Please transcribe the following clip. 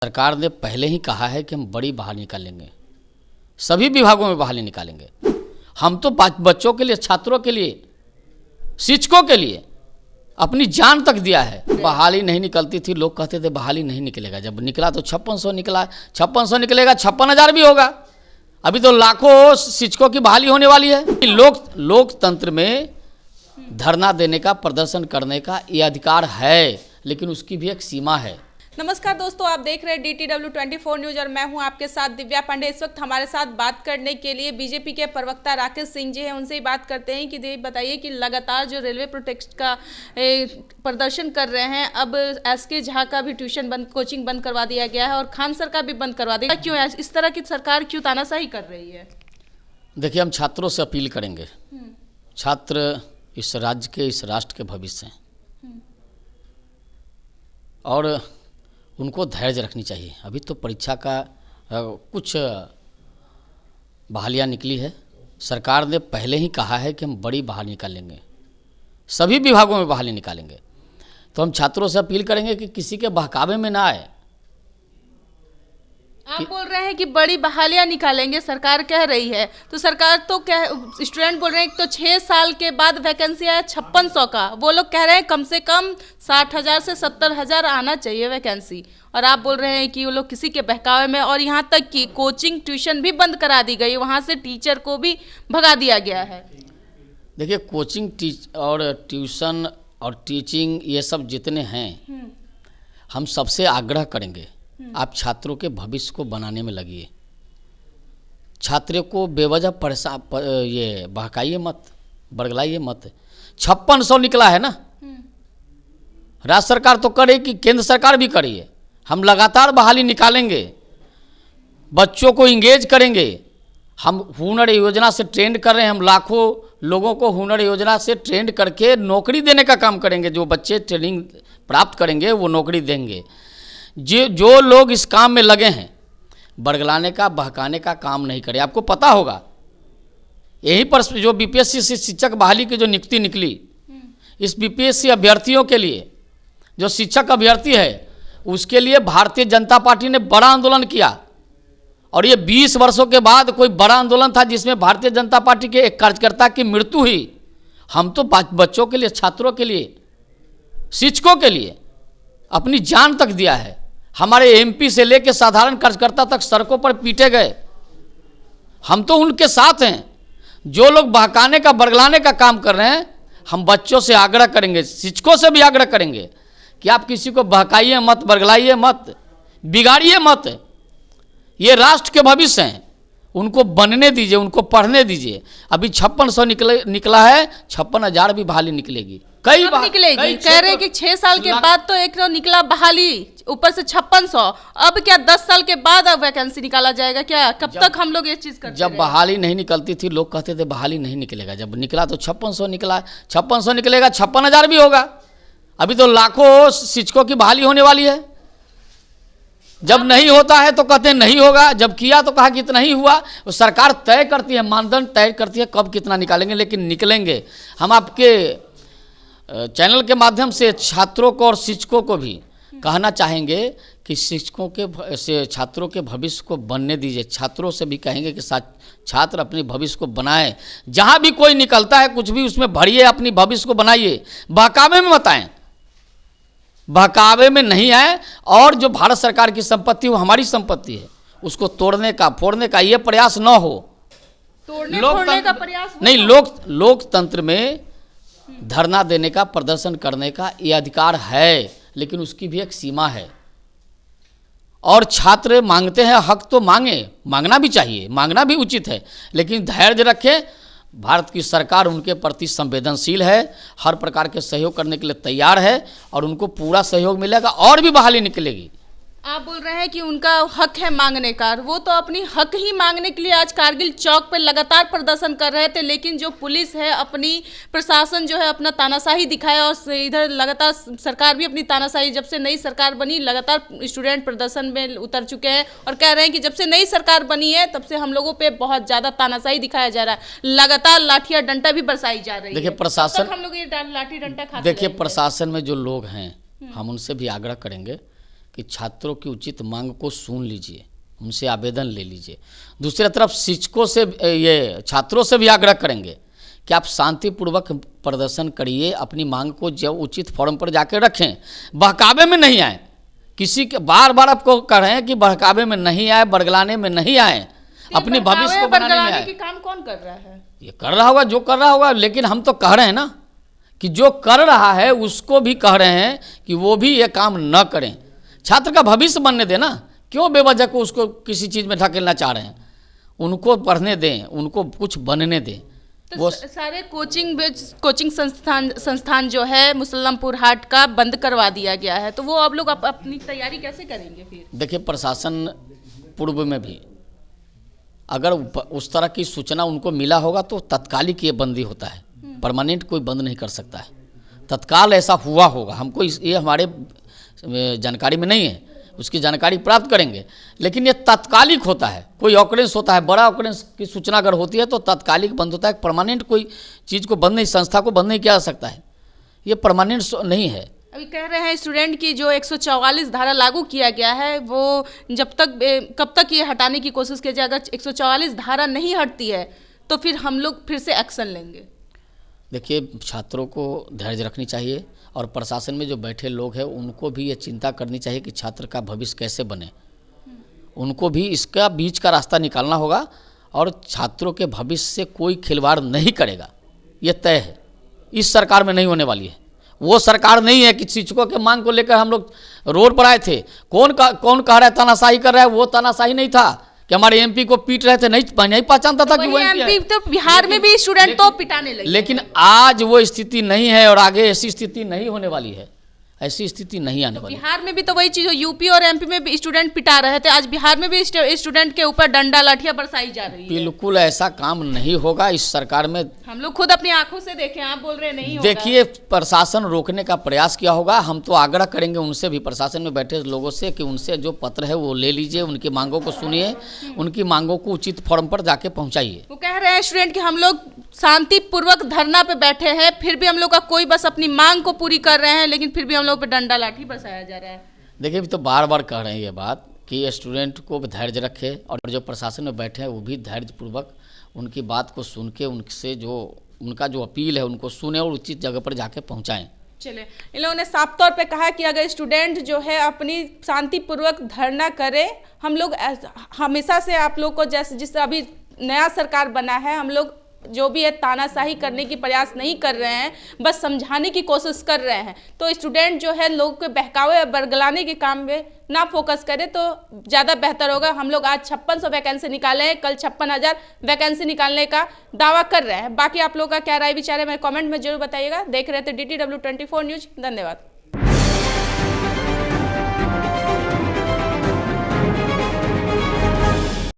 सरकार ने पहले ही कहा है कि हम बड़ी बहाली निकालेंगे, सभी विभागों में बहाली निकालेंगे। हम तो बच्चों के लिए, छात्रों के लिए, शिक्षकों के लिए अपनी जान तक दिया है। बहाली नहीं निकलती थी, लोग कहते थे बहाली नहीं निकलेगा। जब निकला तो 5600 निकला, 5600 निकलेगा, 56,000 भी होगा। अभी तो लाखों शिक्षकों की बहाली होने वाली है। लोकतंत्र में धरना देने का, प्रदर्शन करने का ये अधिकार है, लेकिन उसकी भी एक सीमा है। नमस्कार दोस्तों, आप देख रहे हैं DTW 24 न्यूज और मैं हूं आपके साथ दिव्या पांडे। इस वक्त हमारे साथ बात करने के लिए बीजेपी के प्रवक्ता राकेश सिंह जी हैं। उनसे ही बात करते हैं कि बताइए कि लगातार जो रेलवे प्रोटेक्ट का प्रदर्शन कर रहे हैं, अब SK झा का भी ट्यूशन बंद, कोचिंग बंद करवा दिया गया है और खान सर का भी बंद करवा दिया। क्यों इस तरह की सरकार क्यों तानाशाही कर रही है? देखिए, हम छात्रों से अपील करेंगे। छात्र इस राज्य के, इस राष्ट्र के भविष्य हैं और उनको धैर्य रखनी चाहिए। अभी तो परीक्षा का कुछ बहालियाँ निकली है। सरकार ने पहले ही कहा है कि हम बड़ी बहाली निकालेंगे, सभी विभागों में बहाली निकालेंगे। तो हम छात्रों से अपील करेंगे कि किसी के बहकावे में ना आए। आप बोल रहे हैं कि बड़ी बहालियां निकालेंगे, सरकार कह रही है, तो सरकार तो स्टूडेंट बोल रहे हैं तो 6 साल के बाद वैकेंसी है 5600 का। वो लोग कह रहे हैं कम से कम 60,000 से 70,000 आना चाहिए वैकेंसी, और आप बोल रहे हैं कि वो लोग किसी के बहकावे में। और यहाँ तक कि कोचिंग ट्यूशन भी बंद करा दी गई, वहाँ से टीचर को भी भगा दिया गया है। देखिए, कोचिंग और ट्यूशन और टीचिंग ये सब जितने हैं, हम सबसे आग्रह करेंगे, आप छात्रों के भविष्य को बनाने में लगिए। छात्रों को बेवजह ये बहकाइए मत, बरगलाइए मत। 5600 निकला है ना, राज्य सरकार तो करे कि केंद्र सरकार भी करिए। हम लगातार बहाली निकालेंगे, बच्चों को इंगेज करेंगे। हम हुनर योजना से ट्रेंड कर रहे हैं, हम लाखों लोगों को हुनर योजना से ट्रेंड करके नौकरी देने का काम करेंगे। जो बच्चे ट्रेनिंग प्राप्त करेंगे वो नौकरी देंगे। जो लोग इस काम में लगे हैं, बरगलाने का, बहकाने का काम नहीं करें। आपको पता होगा, यहीं पर जो BPSC से शिक्षक बहाली की जो नियुक्ति निकली, इस BPSC अभ्यर्थियों के लिए, जो शिक्षक अभ्यर्थी है, उसके लिए भारतीय जनता पार्टी ने बड़ा आंदोलन किया। और ये 20 वर्षों के बाद कोई बड़ा आंदोलन था जिसमें भारतीय जनता पार्टी के एक कार्यकर्ता की मृत्यु हुई। हम तो बच्चों के लिए, छात्रों के लिए, शिक्षकों के लिए अपनी जान तक दिया है। हमारे MP से लेकर साधारण कार्यकर्ता तक सड़कों पर पीटे गए। हम तो उनके साथ हैं। जो लोग बहकाने का, बरगलाने का काम कर रहे हैं, हम बच्चों से आग्रह करेंगे, शिक्षकों से भी आग्रह करेंगे कि आप किसी को बहकाइए मत, बरगलाइए मत, बिगाड़िए मत। ये राष्ट्र के भविष्य हैं, उनको बनने दीजिए, उनको पढ़ने दीजिए। अभी 5600 निकला है, 56,000 भी बहाली निकलेगी। कई बार निकलेगी। कह रहे हैं कि 6 साल के बाद तो एक निकला बहाली, ऊपर से 5600। अब क्या 10 साल के बाद अब वैकेंसी निकाला जाएगा क्या? कब तक हम लोग ये चीज करते जब बहाली नहीं निकलती थी, लोग कहते थे बहाली नहीं निकलेगा। जब निकला तो 5600 निकला, 5600 निकलेगा, 56,000 भी होगा। अभी तो लाखों शिक्षकों की बहाली होने वाली है। जब नहीं होता है तो कहते हैं नहीं होगा, जब किया तो कहा कि इतना ही हुआ। वो सरकार तय करती है, मानदंड तय करती है कब कितना निकालेंगे, लेकिन निकलेंगे। हम आपके चैनल के माध्यम से छात्रों को और शिक्षकों को भी कहना चाहेंगे कि शिक्षकों के से छात्रों के भविष्य को बनने दीजिए। छात्रों से भी कहेंगे कि छात्र अपने भविष्य को बनाएं। जहाँ भी कोई निकलता है कुछ भी, उसमें भरिए, अपनी भविष्य को बनाइए। बहकावे में मत आएं, बहकावे में नहीं आए। और जो भारत सरकार की संपत्ति, वो हमारी संपत्ति है, उसको तोड़ने का, फोड़ने का ये प्रयास न हो। फोड़ने का प्रयास नहीं, लोकतंत्र में धरना देने का, प्रदर्शन करने का ये अधिकार है, लेकिन उसकी भी एक सीमा है। और छात्र मांगते हैं, हक तो मांगना भी चाहिए, मांगना भी उचित है, लेकिन धैर्य रखें। भारत की सरकार उनके प्रति संवेदनशील है, हर प्रकार के सहयोग करने के लिए तैयार है और उनको पूरा सहयोग मिलेगा और भी बहाली निकलेगी। आप बोल रहे हैं कि उनका हक है मांगने का, वो तो अपनी हक ही मांगने के लिए आज कारगिल चौक पर लगातार प्रदर्शन कर रहे थे। लेकिन जो पुलिस है, अपनी प्रशासन जो है, अपना तानाशाही दिखाया और इधर लगातार सरकार भी अपनी तानाशाही, जब से नई सरकार बनी लगातार स्टूडेंट प्रदर्शन में उतर चुके हैं और कह रहे हैं कि जब से नई सरकार बनी है तब से हम लोगों पे बहुत ज़्यादा तानाशाही दिखाया जा रहा है। लगातार लाठियाँ डंडा भी बरसाई जा रही है। देखिए प्रशासन, हम लोग ये लाठी डंडा खाते देखिए प्रशासन में जो लोग हैं, हम उनसे भी आग्रह करेंगे कि छात्रों की उचित मांग को सुन लीजिए, उनसे आवेदन ले लीजिए। दूसरी तरफ शिक्षकों से ये छात्रों से भी आग्रह करेंगे कि आप शांतिपूर्वक प्रदर्शन करिए, अपनी मांग को जो उचित फॉर्म पर जाकर रखें, बहकावे में नहीं आए। किसी के बार बार आपको कह रहे हैं कि बहकावे में नहीं आए, बरगलाने में नहीं आए, अपनी भविष्य को बनाने में आए। की काम कौन कर रहा है? ये कर रहा होगा जो कर रहा होगा, लेकिन हम तो कह रहे हैं ना कि जो कर रहा है उसको भी कह रहे हैं कि वो भी ये काम न करें। छात्र का भविष्य बनने दें ना, क्यों बेवजह को उसको किसी चीज़ में ढकेलना चाह रहे हैं? उनको पढ़ने दें, उनको कुछ बनने दें। तो वो सारे कोचिंग संस्थान जो है मुसल्लमपुर हाट का बंद करवा दिया गया है, तो वो आप लोग अपनी तैयारी कैसे करेंगे फिर? देखिए, प्रशासन पूर्व में भी अगर उस तरह की सूचना उनको मिला होगा तो तत्कालिक ये बंदी होता है, परमानेंट कोई बंद नहीं कर सकता है। तत्काल ऐसा हुआ होगा, हमको ये हमारे जानकारी में नहीं है, उसकी जानकारी प्राप्त करेंगे, लेकिन ये तात्कालिक होता है। कोई ऑकरेंस होता है, बड़ा ऑकरेंस की सूचना अगर होती है तो तात्कालिक बंद होता है। परमानेंट कोई चीज़ को बंद नहीं, संस्था को बंद नहीं किया जा सकता है, ये परमानेंट नहीं है। अभी कह रहे हैं स्टूडेंट की जो 144 धारा लागू किया गया है वो कब तक ये हटाने की कोशिश की जाए? अगर 144 धारा नहीं हटती है तो फिर हम लोग फिर से एक्शन लेंगे। देखिए, छात्रों को धैर्य रखनी चाहिए और प्रशासन में जो बैठे लोग हैं उनको भी ये चिंता करनी चाहिए कि छात्र का भविष्य कैसे बने। उनको भी इसका बीच का रास्ता निकालना होगा और छात्रों के भविष्य से कोई खिलवाड़ नहीं करेगा, ये तय है। इस सरकार में नहीं होने वाली है। वो सरकार नहीं है कि शिक्षकों के मांग को लेकर हम लोग रोड पर आए थे। कौन कह रहा है तानाशाही कर रहा है? वो तानाशाही नहीं था कि हमारे एमपी को पीट रहे थे, नहीं पहचानता था कि वो एमपी। तो बिहार में भी स्टूडेंट तो पिटाने लगे। लेकिन आज वो स्थिति नहीं है और आगे ऐसी स्थिति नहीं होने वाली है, ऐसी स्थिति नहीं आने वाली। बिहार में भी तो वही चीज, यूपी और एमपी में भी स्टूडेंट पिटा रहे थे, आज बिहार में भी स्टूडेंट के ऊपर डंडा लाठियां बरसाई जा रही है। बिल्कुल ऐसा काम नहीं होगा इस सरकार में। हम लोग खुद अपनी आंखों से देखें, आप बोल रहे नहीं होगा। देखिए, प्रशासन रोकने का प्रयास किया होगा। हम तो आग्रह करेंगे उनसे भी, प्रशासन में बैठे लोगों से, कि उनसे जो पत्र है वो ले लीजिए, उनकी मांगों को सुनिए, उनकी मांगों को उचित फॉर्म पर जाके पहुंचाइए। वो कह रहे हैं स्टूडेंट कि हम लोग शांतिपूर्वक धरना पे बैठे हैं, फिर भी हम लोग का कोई बस अपनी मांग को पूरी कर रहे हैं, लेकिन फिर भी हम लोग पे डंडा लाठी बरसाया जा रहा है। देखिए, अभी तो बार बार कह रहे हैं ये बात कि स्टूडेंट को धैर्य रखे और जो प्रशासन में बैठे हैं वो भी धैर्यपूर्वक उनकी बात को सुन के उनसे जो उनका जो अपील है उनको सुने और उचित जगह पर जाके पहुंचाएं। चले, इन लोगों ने साफ तौर पे कहा कि अगर स्टूडेंट जो है अपनी शांतिपूर्वक धरना करे, हम लोग हमेशा से आप लोग को जैसे जिस अभी नया सरकार बना है, हम लोग जो भी है तानाशाही करने की प्रयास नहीं कर रहे हैं, बस समझाने की कोशिश कर रहे हैं। तो स्टूडेंट जो है लोगों के बहकावे और बरगलाने के काम में ना फोकस करे तो ज़्यादा बेहतर होगा। हम लोग आज 5600 वैकेंसी निकाले हैं, कल 56,000 वैकेंसी निकालने का दावा कर रहे हैं। बाकी आप लोगों का क्या राय विचार है, मेरे कमेंट में जरूर बताइएगा। देख रहे थे DTW 24 न्यूज़। धन्यवाद।